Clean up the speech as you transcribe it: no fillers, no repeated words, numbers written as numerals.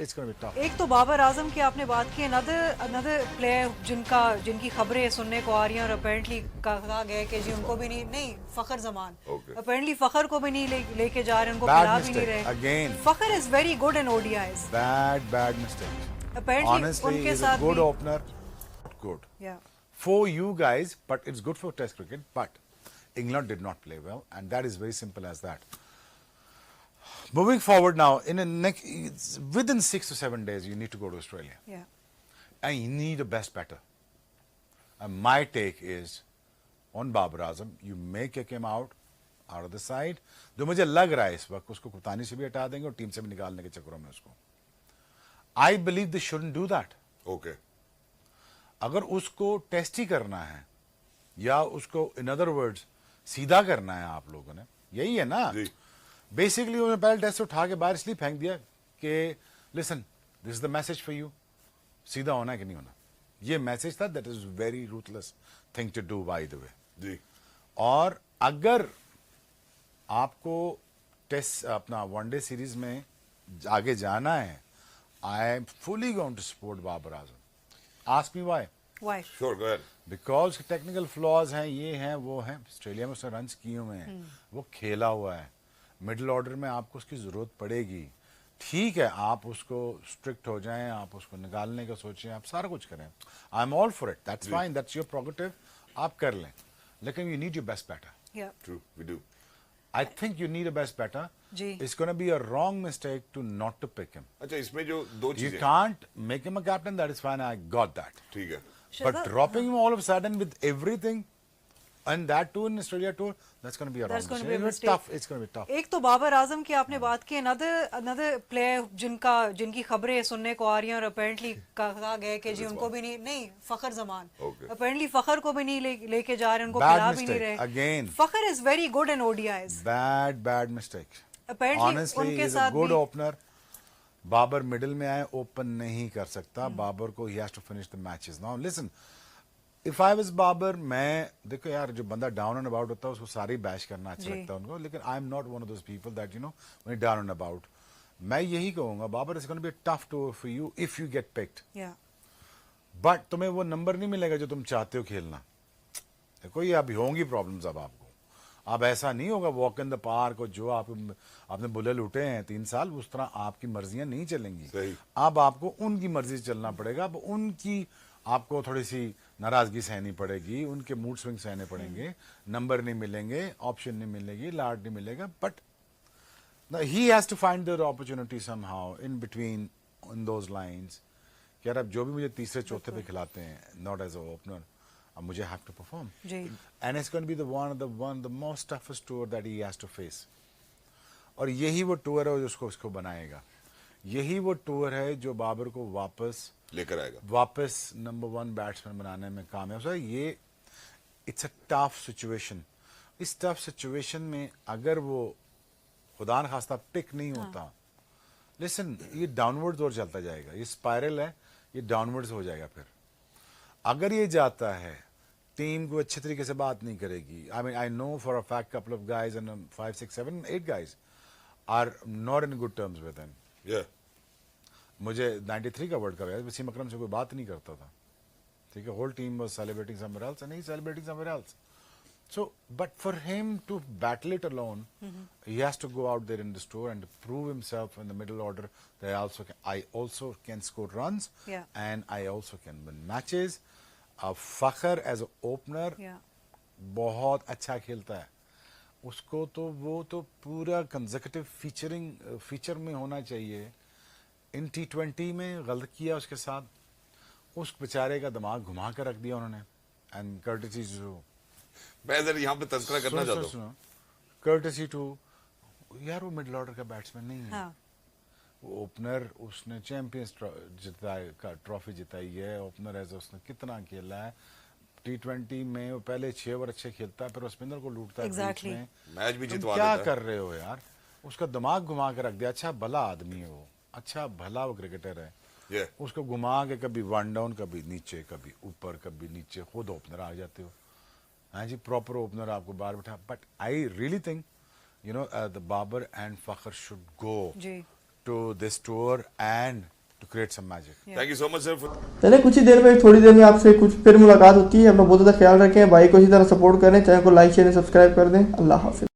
it's going to be tough. एक तो बाबर आजम की आपने बात की, अनदर प्लेयर जिनकी खबरें सुनने को आ रही हैं और अपेरेंटली कहा गया है कि जी उनको भी नहीं फखर जमान, अपेरेंटली फखर को भी नहीं लेके जा रहे, उनको खिला भी नहीं रहे. Again. Fakhar is very good in ODIs. Bad mistake. Apparently Honestly, उनके he's a साथ good भी opener. Good. Yeah. For you guys, but it's good for Test cricket. But England did not play well, and that is very simple as that. Moving forward now, within 6 to 7 days, you need to go to Australia. Yeah. And you need a best batter. And my take is on Babar Azam, you may kick him out of the side. जो मुझे लग रहा है इस वक्त उसको कप्तानी से भी हटा देंगे और टीम से भी निकालने के चक्करों में उसको. I believe they shouldn't do that. Okay. अगर उसको टेस्ट ही करना है या उसको इन अदर वर्ड्स सीधा करना है आप लोगों ने, यही है ना. बेसिकली उन्होंने पहले टेस्ट उठा के बाहर इसलिए फेंक दिया कि listen this is the message for you, सीधा होना है कि नहीं होना. ये मैसेज था. That is very ruthless thing to do by the way. और अगर आपको टेस्ट अपना वनडे सीरीज में आगे जाना है, I am fully going to support Babar Azam. Ask me why. Why? Sure, go ahead. Because technical flaws हैं, ये हैं वो हैं. ऑस्ट्रेलिया में उसने रन किए हुए हैं, वो खेला हुआ है. मिडिल ऑर्डर में आपको उसकी जरूरत पड़ेगी. ठीक है, आप उसको स्ट्रिक्ट हो जाएं, आप उसको निकालने का सोचें, आप सारा कुछ करें. I am all for it. That's fine, that's your prerogative. आप कर लें, लेकिन you need your best batter. Yeah. True, we do. I think you need a best batter. जी. It's going to be a wrong mistake to not to pick him. अच्छा, इसमें जो दो You चीजें can't make him a captain. That is fine. I got that. ठीक है. But dropping him all of a sudden with everything, and that too in Australia tour, that's going to be a That's wrong going to be a mistake. It's mistake. tough. It's going to be tough. एक तो बाबर आजम की आपने बात की, another player जिनकी खबरें सुनने को आ रही हैं और अपेरेंटली कहा गया है कि जी उनको भी नहीं फखर जमान, Okay. अपेरेंटली फखर को भी नहीं लेके जा रहे, उनको Bad खिला भी नहीं mistake. रहे. Again. Fakhar is very good in ODIs. Bad mistake. Apparently Honestly, उनके he's a साथ good भी opener. बाबर मिडिल में आए, ओपन नहीं कर सकता. बाबर को he has to finish the matches. Now listen, if I was Babar, मैं देखो यार, जो बंदा डाउन एंड अबाउट होता है उसको सारी बैश करना अच्छा लगता है उनको, लेकिन I am not one of those people that you know when down and about. मैं यही कहूंगा, Babar is going to be a tough tour for you if you get picked. Yeah. But तुम्हें वो नंबर नहीं मिलेगा जो तुम चाहते हो खेलना. देखो ये अभी होंगी प्रॉब्लम्स अब आपको. अब ऐसा नहीं होगा वॉक इन द पार्क और जो आपने बुले लूटे हैं 3 साल, उस तरह आपकी मर्जियां नहीं चलेंगी. सही. अब आपको उनकी मर्जी से चलना पड़ेगा. अब उनकी आपको थोड़ी सी नाराजगी सहनी पड़ेगी, उनके मूड स्विंग सहने पड़ेंगे. नंबर नहीं मिलेंगे, ऑप्शन नहीं मिलेगी, लाड नहीं मिलेगा. But he has to find the opportunity somehow in between in those lines. यार अब जो भी मुझे तीसरे चौथे पे खिलाते हैं, नॉट एज अ ओपनर, अब मुझे have to perform. And it's going to be the most toughest tour that he has to face. और यही वो टूर है जो उसको बनाएगा. यही वो टूर है जो बाबर को लेकर आएगा, वापस नंबर 1 बैट्समैन बनाने में कामयाब है. ये इट्स अ टफ सिचुएशन. इस टफ सिचुएशन में अगर वो खुदा न खास्ता पिक नहीं होता, लिसन, ये डाउनवर्ड्स और चलता जाएगा. ये स्पाइरल है, ये डाउनवर्ड्स हो जाएगा. फिर अगर ये जाता है, टीम को अच्छे तरीके से बात नहीं करेगी. I mean I know for a fact couple of guys and 5, 6, 7, 8 guys are not in good terms with him. मुझे 93 का वर्ल्ड कप है, वसीम अकरम से कोई बात नहीं करता था. ठीक है, whole team was celebrating somewhere else and he celebrating somewhere else. So, but for him to battle it alone, he has to go out there in the store and prove himself in the middle order that I also can score runs, and I also can win matches. Fakhr as an opener, बहुत अच्छा खेलता है. उसको तो वो तो पूरा consecutive feature में होना चाहिए. इन T20 में गलत किया उसके साथ, उस बेचारे का दिमाग घुमा कर रख दिया उन्होंने. एंड कर्टिसी टू, मैं इधर यहाँ पे तस्करा करना चाहता हूँ. कर्टिसी टू, यार वो मिडिल ऑर्डर का बैट्समैन नहीं है. वो ओपनर, उसने चैंपियंस ट्रॉफी जिताई है. ओपनर एज उसने कितना खेला है T20 में. वो पहले 6 ओवर अच्छे खेलता है, फिर स्पिनर को लूटता है. Exactly. मैच भी जितवा क्या देता कर रहे हो यार. उसका दिमाग घुमा के रख दिया. अच्छा भला आदमी है वो, अच्छा भला वो क्रिकेटर है. उसको घुमा के कभी 1 डाउन, कभी नीचे, कभी ऊपर, कभी नीचे. खुद ओपनर आ जाते हो. हाँ जी, प्रॉपर ओपनर आपको बाहर बैठा. But I really think you know the Babar and Fakhar should go to this tour and to create some magic. Thank you so much sir. चले कुछ ही देर में, थोड़ी देर में आपसे कुछ फिर मुलाकात होती है। अपना बहुत ज़्यादा ख्याल रखें, भाई को इसी तरह सपोर्ट करें, चैनल को लाइक शेयर सब्सक्राइब कर दें। अल्लाह हाफिज़।